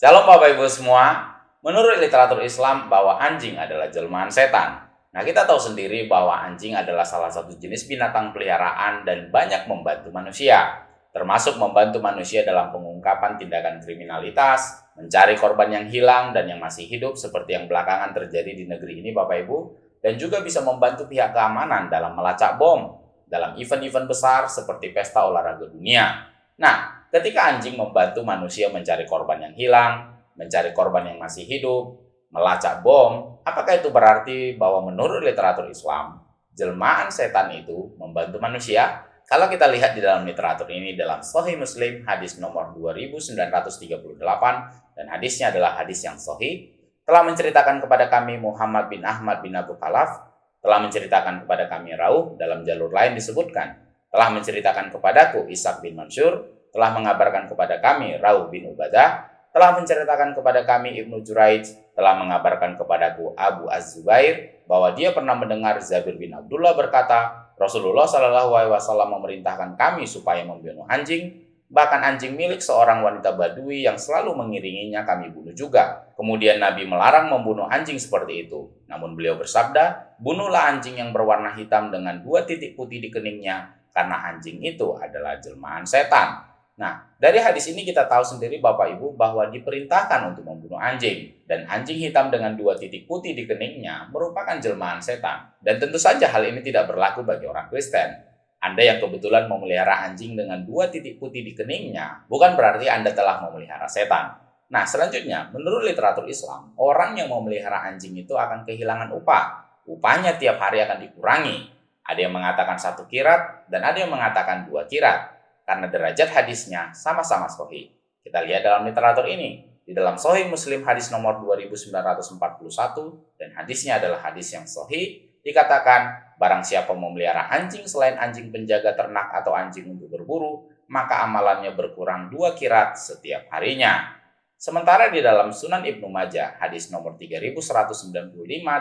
Shalom Bapak Ibu semua. Menurut literatur Islam bahwa anjing adalah jelmaan setan. Nah, kita tahu sendiri bahwa anjing adalah salah satu jenis binatang peliharaan dan banyak membantu manusia, termasuk membantu manusia dalam pengungkapan tindakan kriminalitas, mencari korban yang hilang dan yang masih hidup seperti yang belakangan terjadi di negeri ini Bapak Ibu, dan juga bisa membantu pihak keamanan dalam melacak bom dalam event-event besar seperti pesta olahraga dunia. Nah, ketika anjing membantu manusia mencari korban yang hilang, mencari korban yang masih hidup, melacak bom, apakah itu berarti bahwa menurut literatur Islam, jelmaan setan itu membantu manusia? Kalau kita lihat di dalam literatur ini dalam Sahih Muslim hadis nomor 2938 dan hadisnya adalah hadis yang sahih, telah menceritakan kepada kami Muhammad bin Ahmad bin Abu Khalaf, telah menceritakan kepada kami Rauh, dalam jalur lain disebutkan, telah menceritakan kepadaku Ishaq bin Mansur, telah mengabarkan kepada kami Rauh bin Ubadah, telah menceritakan kepada kami Ibnu Juraij, telah mengabarkan kepadaku Abu Az-Zubair bahwa dia pernah mendengar Zabir bin Abdullah berkata, Rasulullah Shallallahu Alaihi Wasallam memerintahkan kami supaya membunuh anjing, bahkan anjing milik seorang wanita Badui yang selalu mengiringinya kami bunuh juga. Kemudian Nabi melarang membunuh anjing seperti itu. Namun beliau bersabda, bunuhlah anjing yang berwarna hitam dengan 2 titik putih di keningnya, karena anjing itu adalah jelmaan setan. Nah, dari hadis ini kita tahu sendiri Bapak Ibu bahwa diperintahkan untuk membunuh anjing. Dan anjing hitam dengan 2 titik putih di keningnya merupakan jelmaan setan. Dan tentu saja hal ini tidak berlaku bagi orang Kristen. Anda yang kebetulan memelihara anjing dengan 2 titik putih di keningnya, bukan berarti Anda telah memelihara setan. Nah, selanjutnya, menurut literatur Islam, orang yang memelihara anjing itu akan kehilangan upah. Upahnya tiap hari akan dikurangi. Ada yang mengatakan 1 kirat, dan ada yang mengatakan 2 kirat. Karena derajat hadisnya sama-sama sahih. Kita lihat dalam literatur ini. Di dalam Sahih Muslim hadis nomor 2941 dan hadisnya adalah hadis yang sahih, dikatakan, barang siapa memelihara anjing selain anjing penjaga ternak atau anjing untuk berburu, maka amalannya berkurang 2 kirat setiap harinya. Sementara di dalam Sunan Ibnu Majah hadis nomor 3195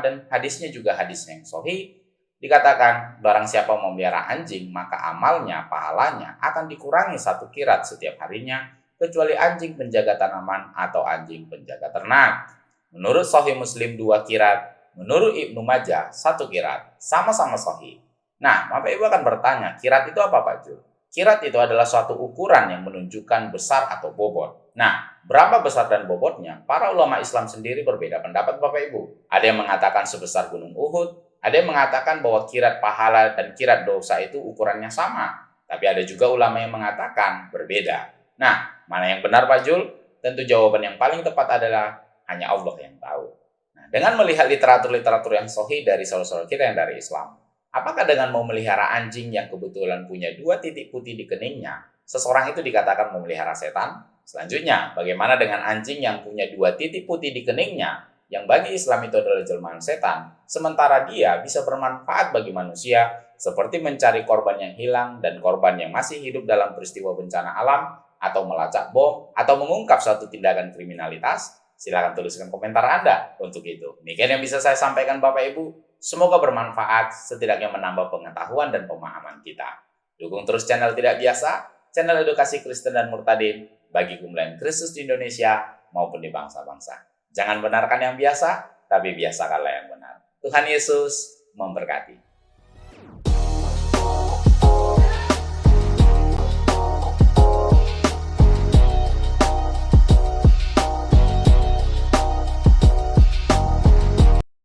dan hadisnya juga hadis yang sahih, dikatakan, barang siapa memelihara anjing, maka amalnya, pahalanya akan dikurangi 1 kirat setiap harinya, kecuali anjing penjaga tanaman atau anjing penjaga ternak. Menurut Sahih Muslim 2 kirat, menurut Ibnu Majah 1 kirat, sama-sama sahih. Nah, Bapak Ibu akan bertanya, kirat itu apa Pak Jul? Kirat itu adalah suatu ukuran yang menunjukkan besar atau bobot. Nah, berapa besar dan bobotnya? Para ulama Islam sendiri berbeda pendapat Bapak Ibu. Ada yang mengatakan sebesar gunung Uhud, ada yang mengatakan bahwa kirat pahala dan kirat dosa itu ukurannya sama. Tapi ada juga ulama yang mengatakan berbeda. Nah, mana yang benar Pak Jul? Tentu jawaban yang paling tepat adalah hanya Allah yang tahu. Nah, dengan melihat literatur-literatur yang sahih dari saudara-saudara kita yang dari Islam, apakah dengan memelihara anjing yang kebetulan punya 2 titik putih di keningnya, seseorang itu dikatakan memelihara setan? Selanjutnya, bagaimana dengan anjing yang punya 2 titik putih di keningnya, yang bagi Islam itu adalah jelmaan setan, sementara dia bisa bermanfaat bagi manusia, seperti mencari korban yang hilang dan korban yang masih hidup dalam peristiwa bencana alam, atau melacak bom, atau mengungkap suatu tindakan kriminalitas? Silakan tuliskan komentar Anda untuk itu. Demikian yang bisa saya sampaikan Bapak Ibu. Semoga bermanfaat, setidaknya menambah pengetahuan dan pemahaman kita. Dukung terus channel Tidak Biasa, channel edukasi Kristen dan Murtadin, bagi kumpulan Kristus di Indonesia maupun di bangsa-bangsa. Jangan benarkan yang biasa, tapi biasakanlah yang benar. Tuhan Yesus memberkati.